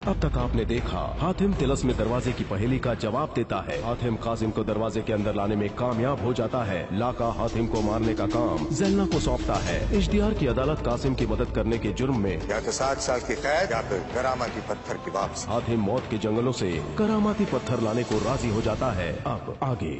अब तक आपने देखा, हातिम तिलस्म दरवाजे की पहेली का जवाब देता है। हातिम कासिम को दरवाजे के अंदर लाने में कामयाब हो जाता है। लाका हातिम को मारने का काम ज़ैलना को सौंपता है। इश्तियार की अदालत कासिम की मदद करने के जुर्म में या तो 7 साल की कैद या फिर करामाती पत्थर की वापसी। हातिम मौत के जंगलों से करामाती पत्थर लाने को राजी हो जाता है। अब आगे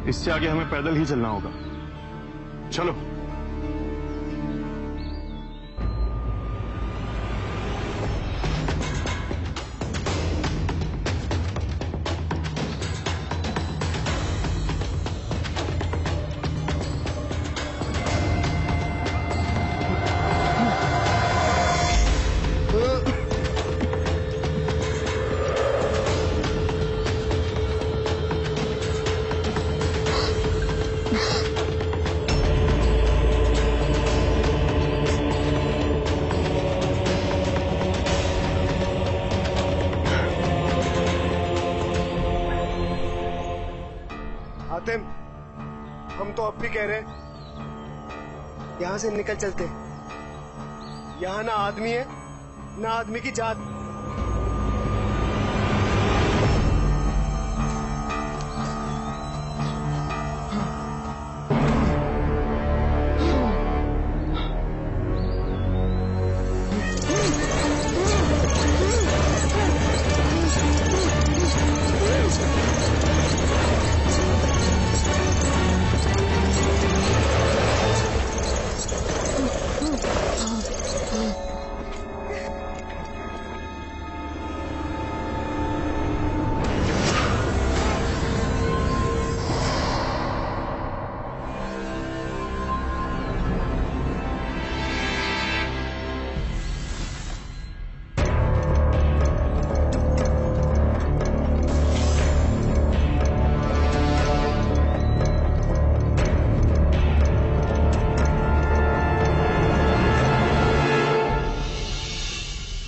इससे आगे हमें पैदल ही चलना होगा। चलो। हातिम, हम तो अब भी कह रहे हैं यहां से निकल चलते। यहां ना आदमी है ना आदमी की जात।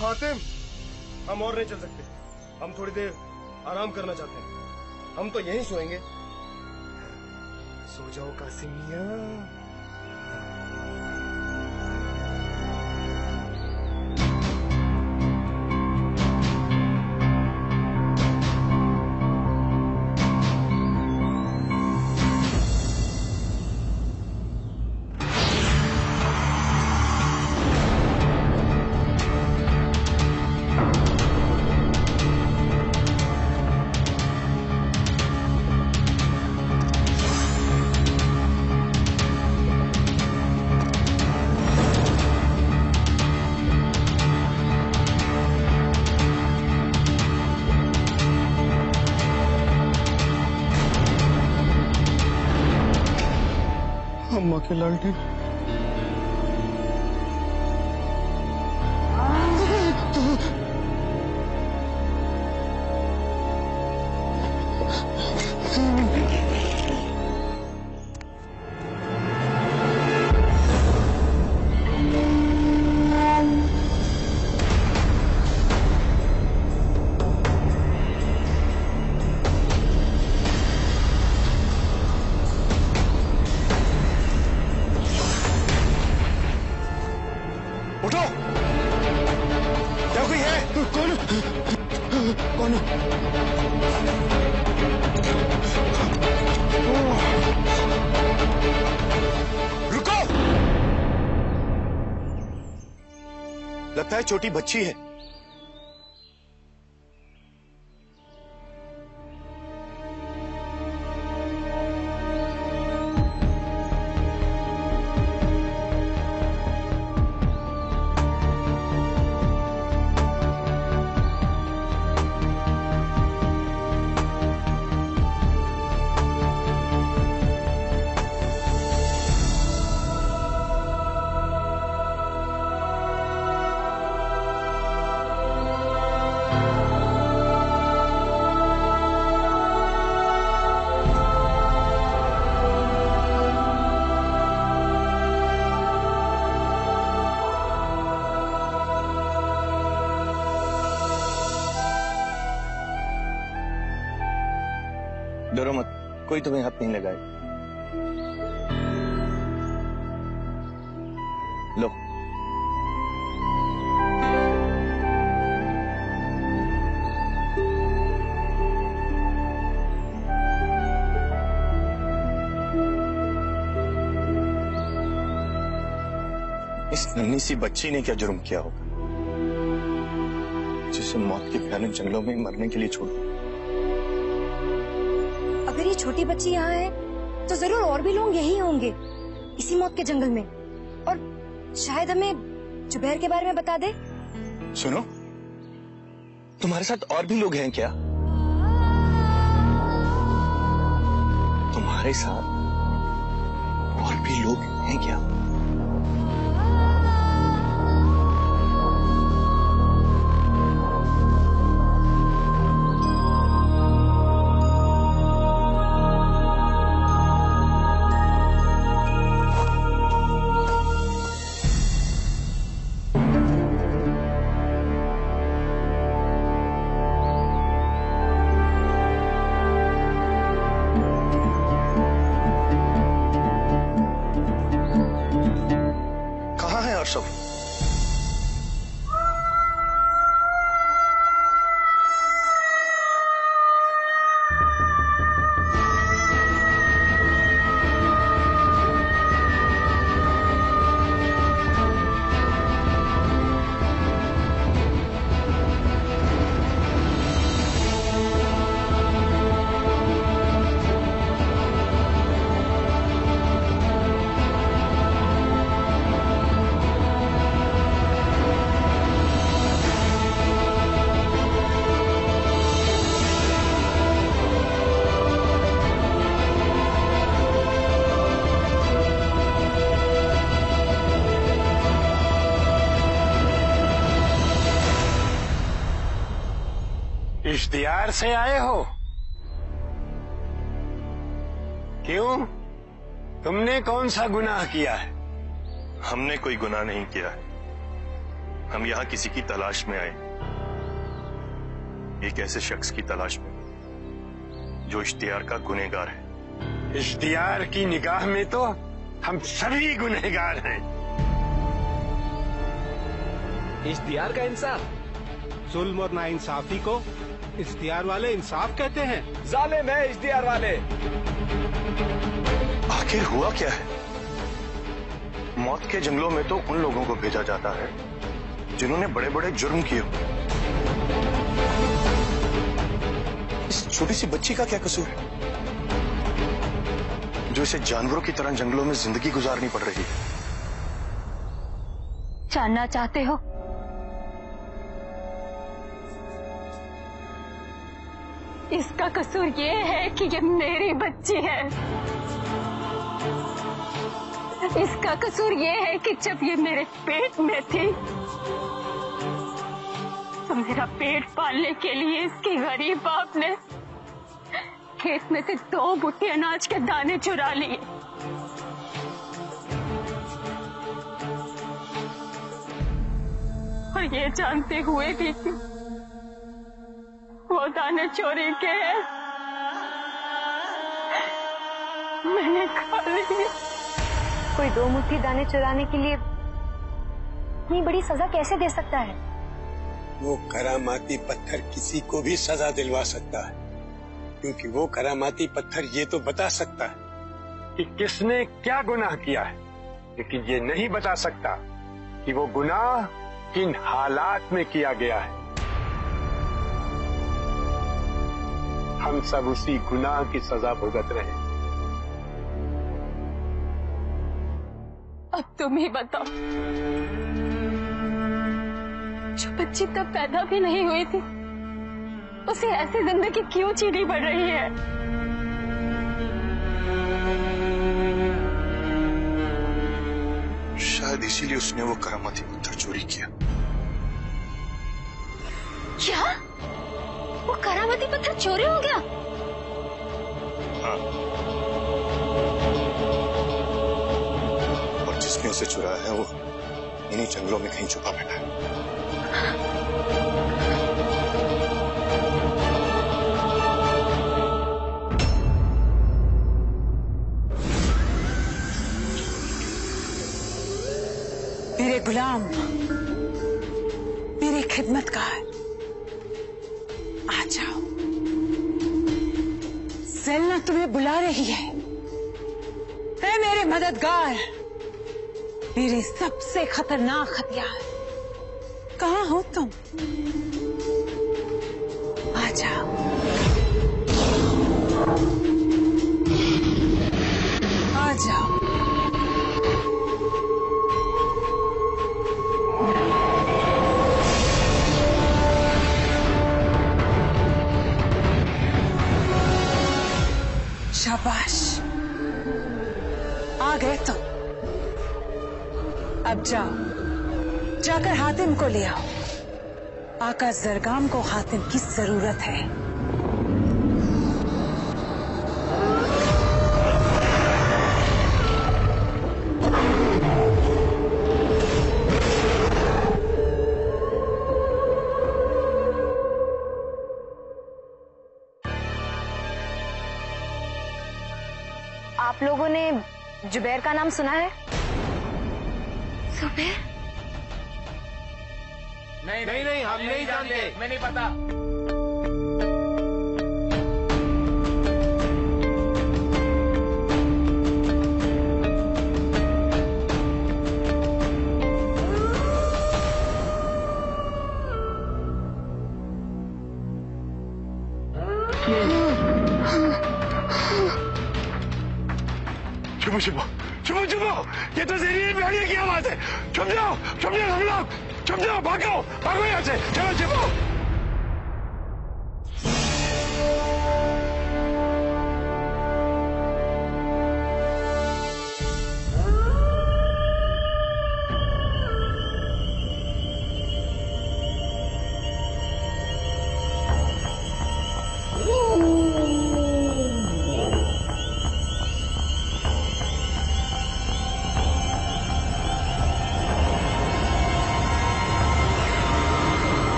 हातिम, हम और नहीं चल सकते। हम थोड़ी देर आराम करना चाहते हैं। हम तो यहीं सोएंगे। सो जाओ कासिम मियां। अम्मा के लालटेन। उठो, क्या कोई है? कौन? कौन है? रुको! लगता है छोटी बच्ची है। डरो मत, कोई तुम्हें हाथ नहीं लगाए। लो। इस नन्ही सी बच्ची ने क्या जुर्म किया होगा जिसे मौत के भयानक जंगलों में मरने के लिए छोड़ दिया? अगर ये छोटी बच्ची यहाँ है तो जरूर और भी लोग यहीं होंगे, इसी मौत के जंगल में, और शायद हमें जुबैर के बारे में बता दे। सुनो, तुम्हारे साथ और भी लोग हैं क्या? तुम्हारे साथ और भी लोग हैं क्या? सब इश्तियार से आए हो? क्यों? तुमने कौन सा गुनाह किया है? हमने कोई गुनाह नहीं किया है। हम यहाँ किसी की तलाश में आए, एक ऐसे शख्स की तलाश में जो इश्तियार का गुनहगार है। इश्तियार की निगाह में तो हम सभी गुनहगार हैं। इश्तियार का इंसाफ, जुल्म और नाइंसाफी को इश्तियार वाले इंसाफ कहते हैं। जालिम है इश्तियार वाले। आखिर हुआ क्या है? मौत के जंगलों में तो उन लोगों को भेजा जाता है जिन्होंने बड़े बड़े जुर्म किए। इस छोटी सी बच्ची का क्या कसूर है जो इसे जानवरों की तरह जंगलों में जिंदगी गुजारनी पड़ रही है? जानना चाहते हो? इसका कसूर ये है कि ये मेरी बच्ची है। इसका कसूर ये है कि जब ये मेरे पेट में थी तो मेरा पेट पालने के लिए इसकी गरीब बाप ने खेत में से 2 बुट्टी अनाज के दाने चुरा लिए। और ये जानते हुए भी कि वो दाने चोरी के हैं, मैंने खा लिए। कोई 2 मुट्ठी दाने चुराने के लिए इतनी बड़ी सजा कैसे दे सकता है? वो करामाती पत्थर किसी को भी सजा दिलवा सकता है, क्योंकि वो करामाती पत्थर ये तो बता सकता है कि किसने क्या गुनाह किया है, लेकिन ये नहीं बता सकता कि वो गुनाह किन हालात में किया गया है। हम सब उसी गुनाह की सजा भुगत रहे हैं। अब तुम ही बताओ, जो बच्ची तब पैदा भी नहीं हुई थी, उसे ऐसी जिंदगी क्यों जीनी पड़ रही है? शायद इसीलिए उसने वो करामाती पत्थर चोरी किया। क्या? वो करामाती पत्थर चोरी हो गया? हाँ। और जिसने उसे चुराया है वो इन्हीं जंगलों में कहीं छुपा बैठा है। मेरे गुलाम, मेरे खिदमतगार, आ जाओ। ज़ेलना तुम्हें बुला रही है। ऐ मेरे मददगार, मेरे सबसे खतरनाक हथियार, कहाँ हो तुम? आ जाओ। आ जाओ। शाबाश, आ गए तुम। अब जाओ, जाकर हातिम को ले आओ। आका जरगाम को हातिम की जरूरत है। आप लोगों ने जुबैर का नाम सुना है? जुबैर? नहीं, हम नहीं जानते। मैं नहीं पता। छुपो छुपो छुपो छुपो, ये तो ज़ेनियत बिहारी की आवाज है। छुप जाओ सब लोग, छुप जाओ, भागो भागो यहाँ से, चलो छुपो।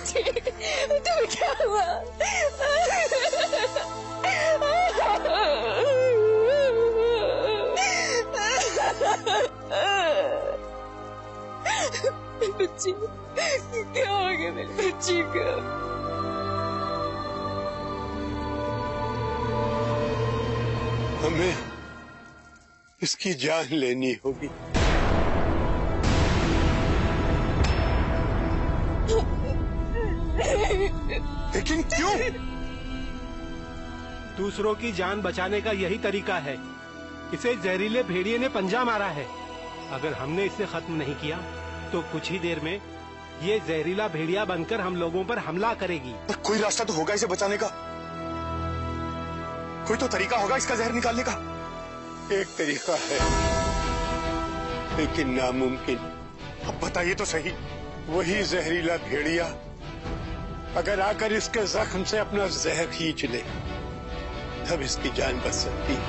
बच्ची, तो क्या हुआ? बच्ची, क्या हो गया मेरी बच्ची को? हमें इसकी जान लेनी होगी। लेकिन क्यों? दूसरों की जान बचाने का यही तरीका है। इसे जहरीले भेड़िए ने पंजा मारा है। अगर हमने इसे खत्म नहीं किया तो कुछ ही देर में ये जहरीला भेड़िया बनकर हम लोगों पर हमला करेगी। पर कोई रास्ता तो होगा इसे बचाने का। कोई तो तरीका होगा इसका जहर निकालने का। एक तरीका है, लेकिन नामुमकिन। अब बताइए तो सही। वही जहरीला भेड़िया अगर आकर इसके जख्म से अपना जहर खींच ले, तब इसकी जान बच सकती है।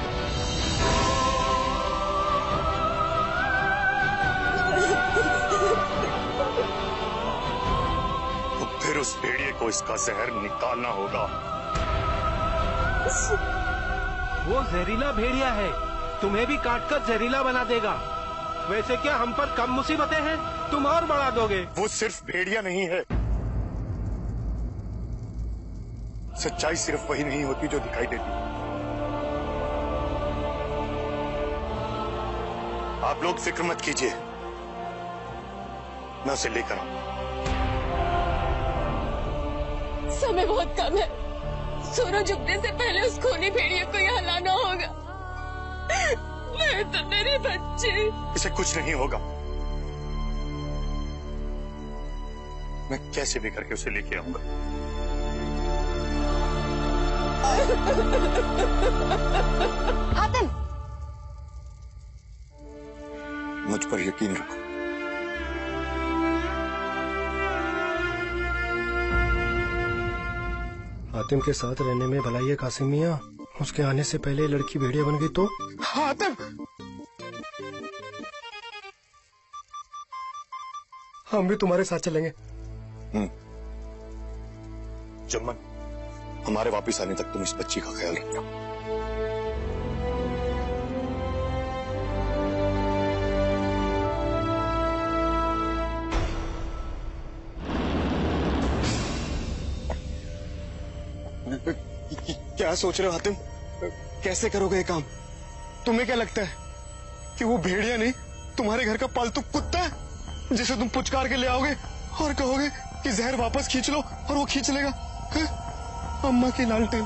तो फिर उस भेड़िए को इसका जहर निकालना होगा। वो जहरीला भेड़िया है, तुम्हें भी काटकर जहरीला बना देगा। वैसे क्या हम पर कम मुसीबतें हैं? तुम और बढ़ा दोगे। वो सिर्फ भेड़िया नहीं है। सच्चाई सिर्फ वही नहीं होती जो दिखाई देती। आप लोग फिक्र मत कीजिए, मैं उसे लेकर आऊं। समय बहुत कम है। सूरज उगने से पहले उस खूनी भेड़िए को यहाँ लाना होगा। मैं तो मेरी बच्ची। इसे कुछ नहीं होगा। मैं कैसे भी करके उसे लेके आऊंगा। हातिम, मुझ पर यकीन रखो। हातिम के साथ रहने में भलाई है कासिम मियां। उसके आने से पहले लड़की भेड़िया बन गई तो? हातिम, हम भी तुम्हारे साथ चलेंगे। जुम्मन, हमारे वापस आने तक तुम इस बच्ची का ख्याल रखना। क्या सोच रहे हो हातिम? कैसे करोगे ये काम? तुम्हें क्या लगता है कि वो भेड़िया नहीं तुम्हारे घर का पालतू कुत्ता है, जिसे तुम पुचकार के ले आओगे और कहोगे कि जहर वापस खींच लो और वो खींच लेगा? है? अम्मा की लालटेन।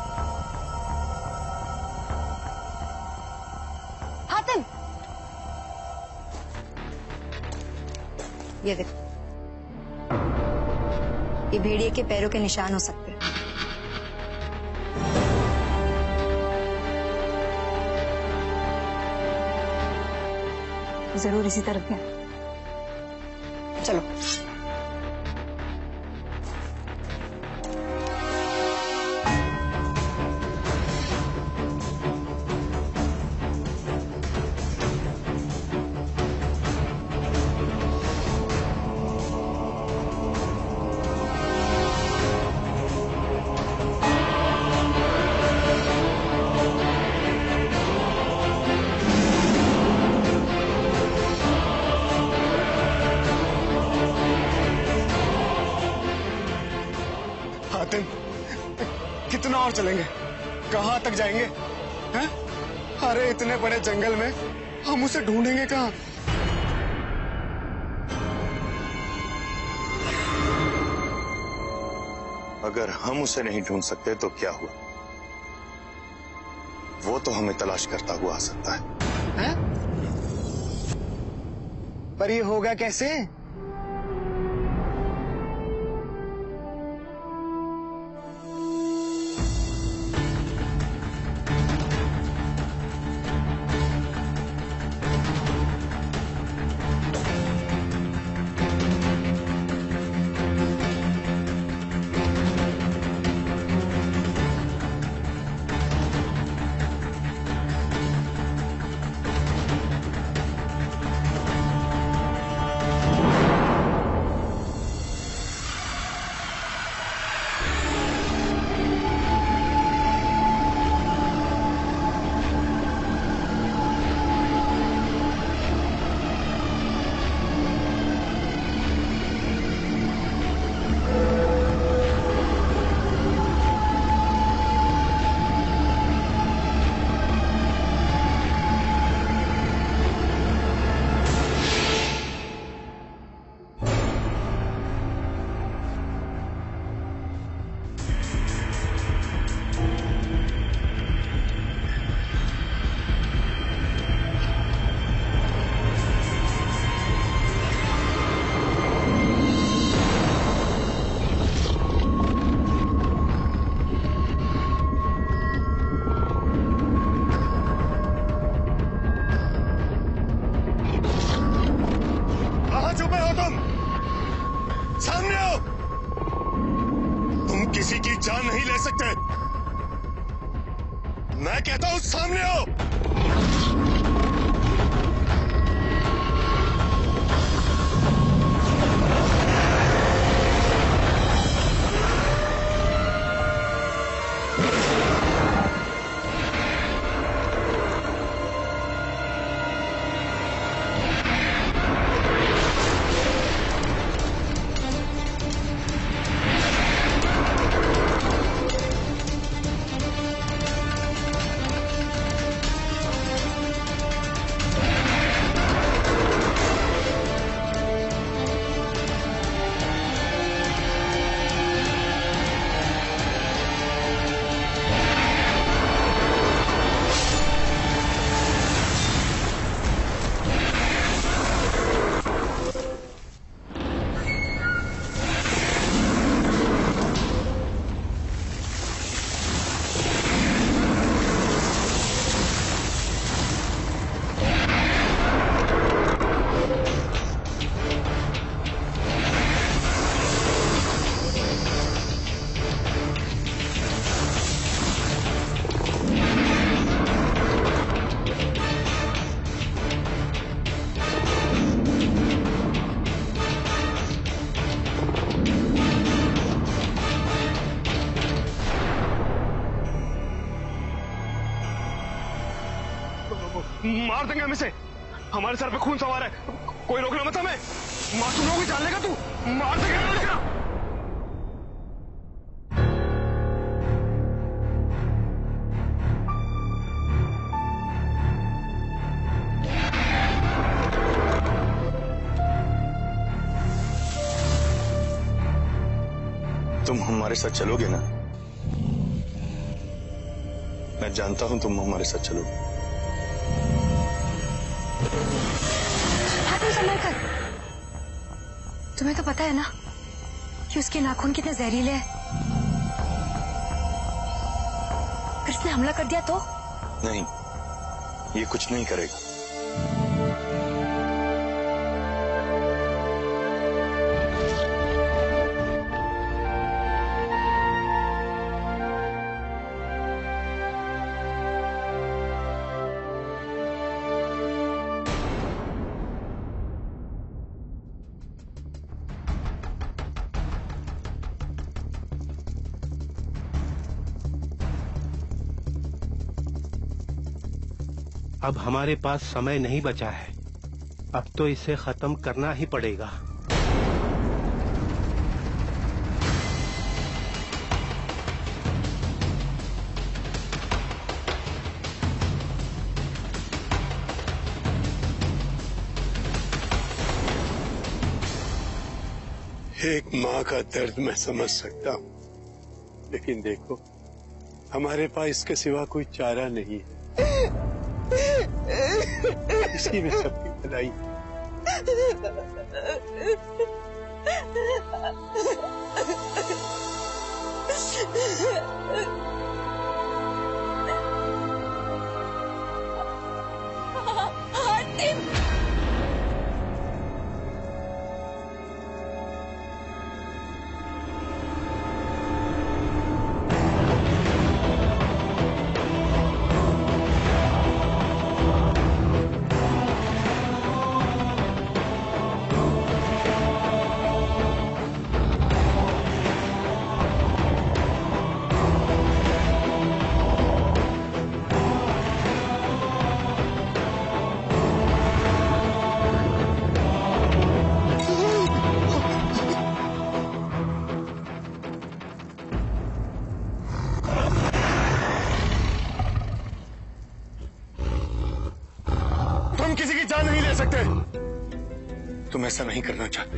हातिम, ये देखो, ये भेड़िए के पैरों के निशान हो सकते हैं। जरूर इसी तरफ है। चलो। कितना और चलेंगे? कहाँ तक जाएंगे? हैं? अरे इतने बड़े जंगल में हम उसे ढूंढेंगे कहाँ? अगर हम उसे नहीं ढूंढ सकते तो क्या हुआ? वो तो हमें तलाश करता हुआ आ सकता है। पर ये होगा कैसे? मैं कहता हूं सामने आओ। मार देंगे हम इसे। हमारे सर पे खून सवार है, कोई रोकना मत हमें। मासूमों को जान लेगा तू, मार देंगे हम इसे। तुम हमारे साथ चलोगे ना? मैं जानता हूं तुम हमारे साथ चलोगे। हातिम संभल कर। तुम्हें तो पता है ना कि उसके नाखून कितने जहरीले हैं। अगर इसने हमला कर दिया तो? नहीं, ये कुछ नहीं करेगा। अब हमारे पास समय नहीं बचा है, अब तो इसे खत्म करना ही पड़ेगा। एक माँ का दर्द मैं समझ सकता हूँ, लेकिन देखो हमारे पास इसके सिवा कोई चारा नहीं है। इसी में सबकी भलाई। किसी की जान नहीं ले सकते। तुम ऐसा नहीं करना चाहते।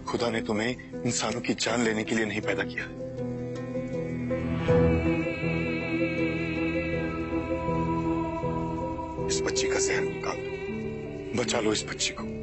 खुदा ने तुम्हें इंसानों की जान लेने के लिए नहीं पैदा किया। इस बच्ची का जहर निकाल दो, बचा लो इस बच्ची को।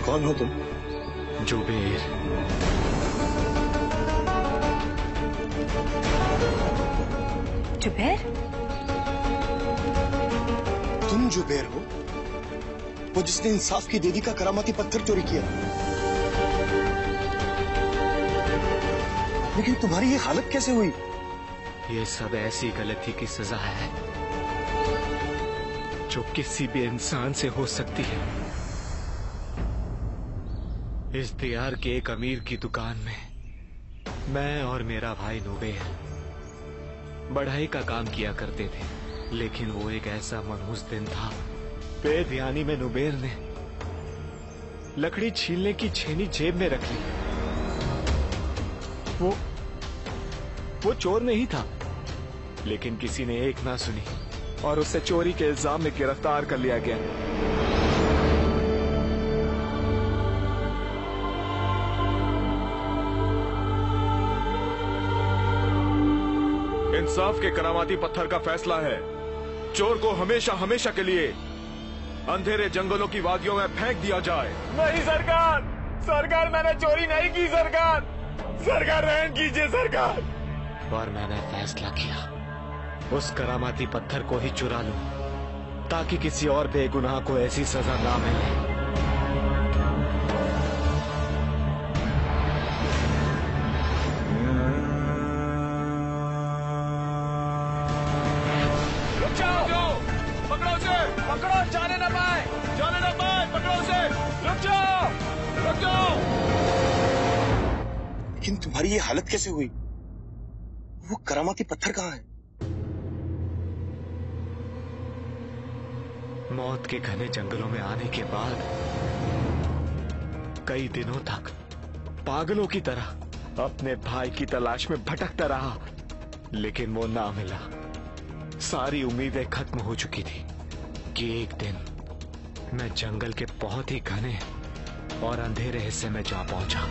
कौन हो तुम? जुबेर। जुबेर? तुम जुबेर हो? वो जिसने इंसाफ की दीदी का करामाती पत्थर चोरी किया। लेकिन तुम्हारी ये हालत कैसे हुई? ये सब ऐसी गलती की सजा है जो किसी भी इंसान से हो सकती है। इश्तियार के एक अमीर की दुकान में मैं और मेरा भाई नुबेर बढ़ाई का काम किया करते थे, लेकिन वो एक ऐसा मनहूस दिन था। बेध्यानी में नुबेर ने लकड़ी छीलने की छेनी जेब में रख ली। वो चोर नहीं था, लेकिन किसी ने एक ना सुनी और उसे चोरी के इल्जाम में गिरफ्तार कर लिया गया। इंसाफ के करामाती पत्थर का फैसला है, चोर को हमेशा हमेशा के लिए अंधेरे जंगलों की वादियों में फेंक दिया जाए। नहीं सरकार, सरकार मैंने चोरी नहीं की। सरकार, सरकार रहम कीजिए सरकार। और मैंने फैसला किया उस करामाती पत्थर को ही चुरा लूं, ताकि किसी और बेगुनाह को ऐसी सजा ना मिले। पकड़ो, जाने ना पाए, पकड़ो उसे, रुक जाओ। लेकिन तुम्हारी ये हालत कैसे हुई? वो करामाती पत्थर कहाँ है? मौत के घने जंगलों में आने के बाद कई दिनों तक पागलों की तरह अपने भाई की तलाश में भटकता रहा, लेकिन वो ना मिला। सारी उम्मीदें खत्म हो चुकी थी कि एक दिन मैं जंगल के बहुत ही घने और अंधेरे हिस्से में जा पहुंचा।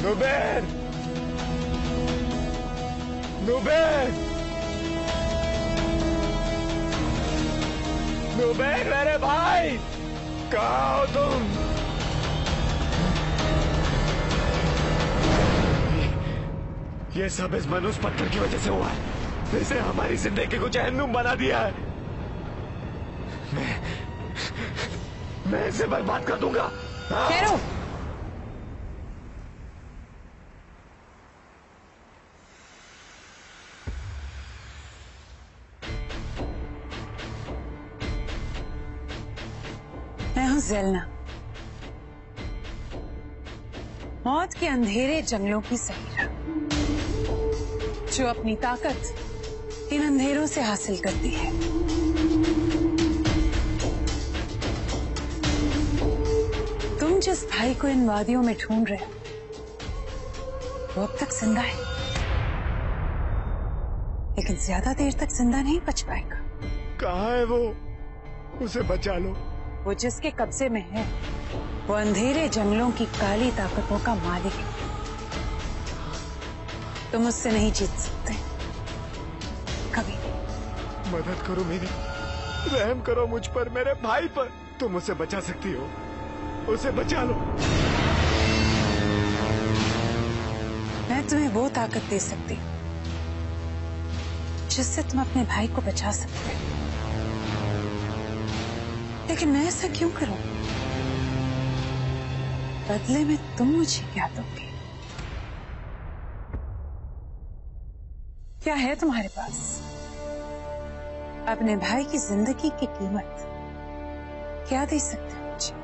नुबेर! नुबेर! नुबेर मेरे भाई, कहाँ हो तुम? ये सब इस मनुष्य पत्थर की वजह से हुआ है। इसने हमारी जिंदगी को जहन्नुम बना दिया है। मैं इसे बर्बाद कर दूंगा। ठहरो। मैं हूं ज़ेलना, मौत के अंधेरे जंगलों की सहीरा, जो अपनी ताकत इन अंधेरों से हासिल करती है। तुम तुम जिस भाई को इन वादियों में ढूंढ रहे हो वो अब तक जिंदा है, लेकिन ज्यादा देर तक जिंदा नहीं बच पाएगा। कहाँ है वो? उसे बचा लो। वो जिसके कब्जे में है वो अंधेरे जंगलों की काली ताकतों का मालिक है। तुम उससे नहीं जीत सकते कभी। मदद करो मेरी, रहम करो मुझ पर, मेरे भाई पर। तुम उसे बचा सकती हो, उसे बचा लो। मैं तुम्हें वो ताकत दे सकती हूँ जिससे तुम अपने भाई को बचा सकते हो, लेकिन मैं ऐसा क्यों करूं? बदले में तुम मुझे क्या दोगे? क्या है तुम्हारे पास? अपने भाई की जिंदगी की कीमत क्या दे सकते हो मुझे?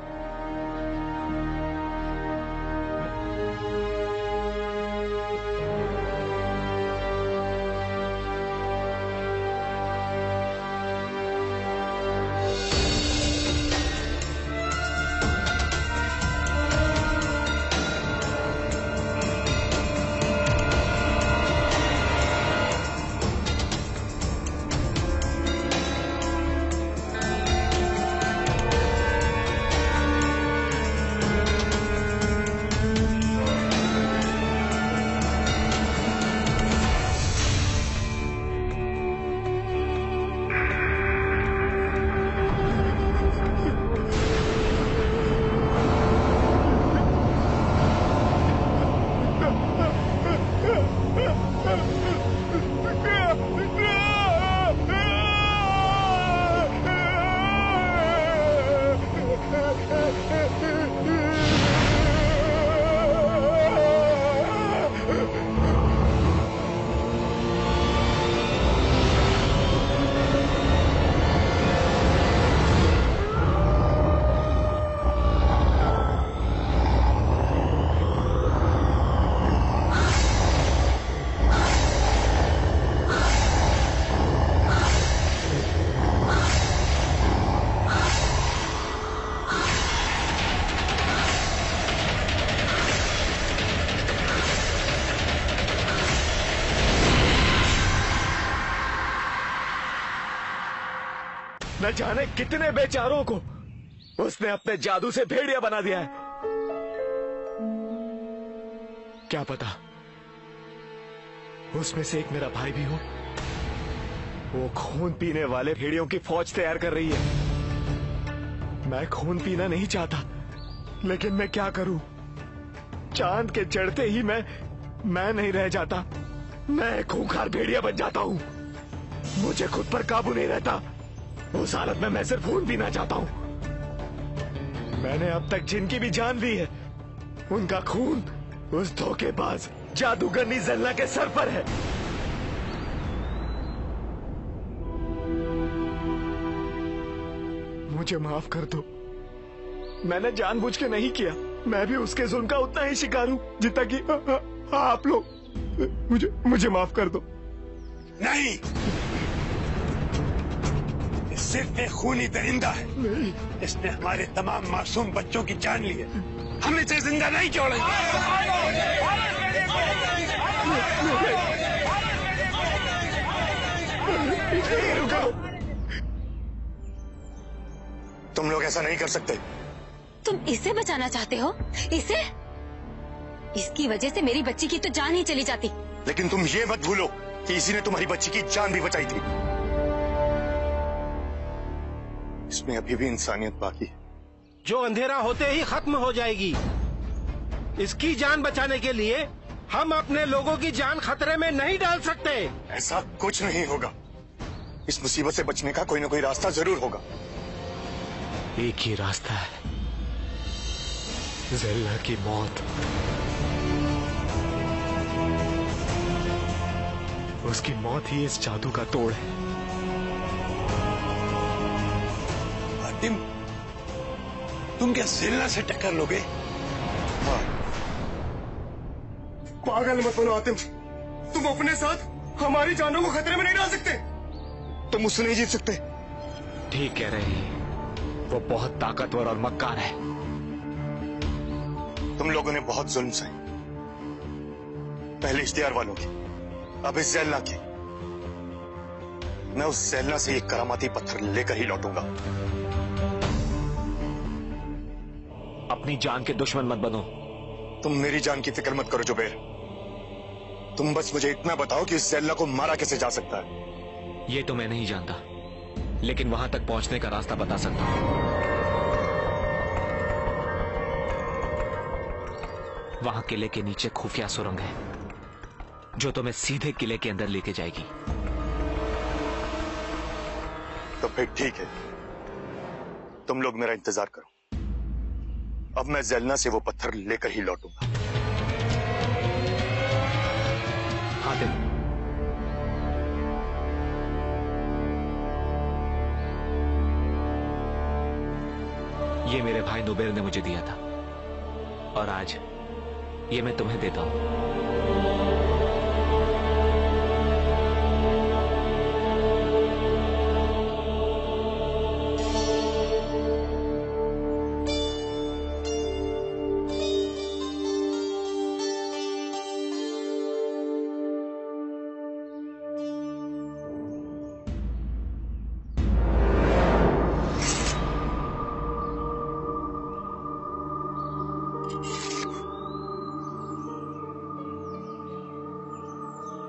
न जाने कितने बेचारों को उसने अपने जादू से भेड़िया बना दिया है। क्या पता उसमें से एक मेरा भाई भी हो। वो खून पीने वाले भेड़ियों की फौज तैयार कर रही है। मैं खून पीना नहीं चाहता, लेकिन मैं क्या करूं? चांद के चढ़ते ही मैं नहीं रह जाता। मैं खूंखार भेड़िया बन जाता हूं। मुझे खुद पर काबू नहीं रहता। उस हालत में मैं सिर्फ खून पीना चाहता हूं। मैंने अब तक जिनकी भी जान ली है, उनका खून उस धोखेबाज जादूगरनी ज़ेल्ना के सर पर है। मुझे माफ कर दो। मैंने जानबूझ के नहीं किया। मैं भी उसके जुल्म का उतना ही शिकार हूं जितना कि आप लोग। मुझे माफ कर दो। नहीं, सिर्फ एक खूनी दरिंदा है। इसने हमारे तमाम मासूम बच्चों की जान ली है। हम इसे जिंदा नहीं छोड़ेंगे। तुम लोग ऐसा नहीं कर सकते। तुम इसे बचाना चाहते हो? इसे? इसकी वजह से मेरी बच्ची की तो जान ही चली जाती। लेकिन तुम ये मत भूलो कि इसी ने तुम्हारी बच्ची की जान भी बचाई थी। इसमें अभी भी इंसानियत बाकी है, जो अंधेरा होते ही खत्म हो जाएगी। इसकी जान बचाने के लिए हम अपने लोगों की जान खतरे में नहीं डाल सकते। ऐसा कुछ नहीं होगा। इस मुसीबत से बचने का कोई ना कोई रास्ता जरूर होगा। एक ही रास्ता है, ज़ेल्ना की मौत। उसकी मौत ही इस जादू का तोड़ है। तुम क्या ज़ेल्ना से टक्कर लोगे? हाँ। पागल मत बनो आतिम। तुम अपने साथ हमारी जानों को खतरे में नहीं डाल सकते। तुम उससे नहीं जीत सकते। ठीक कह रही है। वो बहुत ताकतवर और मक्कार है। तुम लोगों ने बहुत जुल्म सहे, पहले इश्तियार वालों की, अब इस ज़ैलना की। मैं उस ज़ैलना से ये करामाती पत्थर लेकर ही लौटूंगा। अपनी जान के दुश्मन मत बनो। तुम मेरी जान की फिक्र मत करो जुबैर। तुम बस मुझे इतना बताओ कि इस ज़ैलना को मारा कैसे जा सकता है। ये तो मैं नहीं जानता, लेकिन वहां तक पहुंचने का रास्ता बता सकता हूं। वहां किले के नीचे खुफिया सुरंग है, जो तुम्हें सीधे किले के अंदर लेके जाएगी। तो फिर ठीक है, तुम लोग मेरा इंतजार करो। अब मैं ज़ैलना से वो पत्थर लेकर ही लौटूंगा। हातिम, ये मेरे भाई नुबैर ने मुझे दिया था और आज ये मैं तुम्हें देता हूं।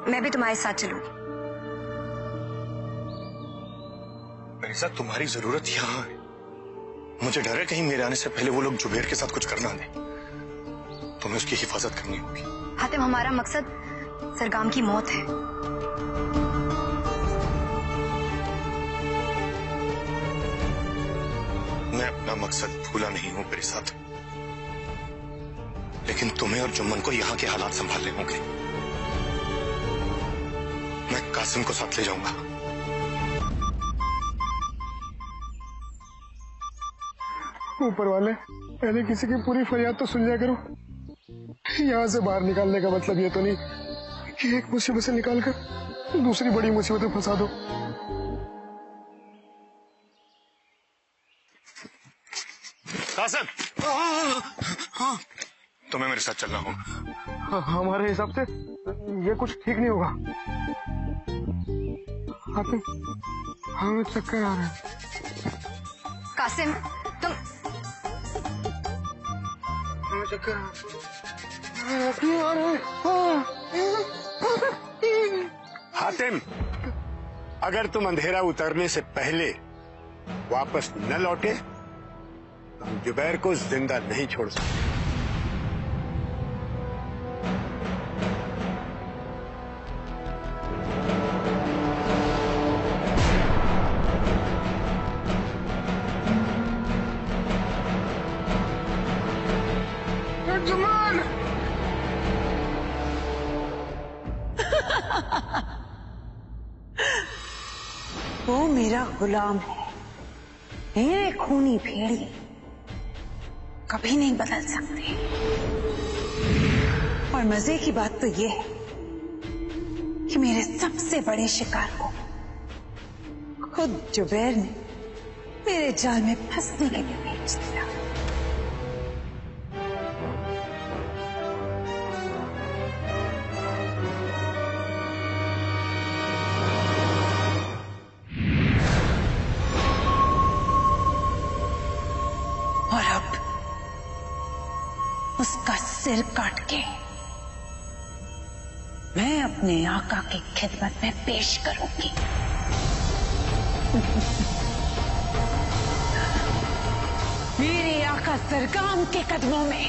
मैं भी तुम्हारे साथ चलूंगी। ऐसा तुम्हारी जरूरत यहां है। मुझे डर है कहीं मेरे आने से पहले वो लोग जुबैर के साथ कुछ करना दे। तुम्हें उसकी हिफाजत करनी होगी। हातिम, हमारा मकसद सरगाम की मौत है। मैं अपना मकसद भूला नहीं हूं मेरे साथ, लेकिन तुम्हें और जुम्मन को यहाँ के हालात संभालने होंगे। मैं कासिम को साथ ले जाऊंगा। ऊपर वाले, पहले किसी की पूरी फरियाद तो सुन लिया करो। यहाँ से बाहर निकालने का मतलब ये तो नहीं कि एक मुसीबत से निकालकर दूसरी बड़ी मुसीबत में फंसा दो। कासिम, हाँ, तुम्हें मेरे साथ चलना होगा। हमारे हिसाब से ये कुछ ठीक नहीं होगा। हमें चक्कर आ रहे हैं। कासिम, तुम चक्कर आ रहे हैं। हातिम, अगर तुम अंधेरा उतरने से पहले वापस न लौटे तो हम जुबैर को जिंदा नहीं छोड़ सकते। वो मेरा गुलाम है, मेरे खूनी भेड़िए कभी नहीं बदल सकते। और मजे की बात तो ये है कि मेरे सबसे बड़े शिकार को खुद जुबैर ने मेरे जाल में फंसने के लिए भेज दिया। और अब उसका सिर काट के मैं अपने आका की खिदमत में पेश करूंगी। मेरे आका सरगाम के कदमों में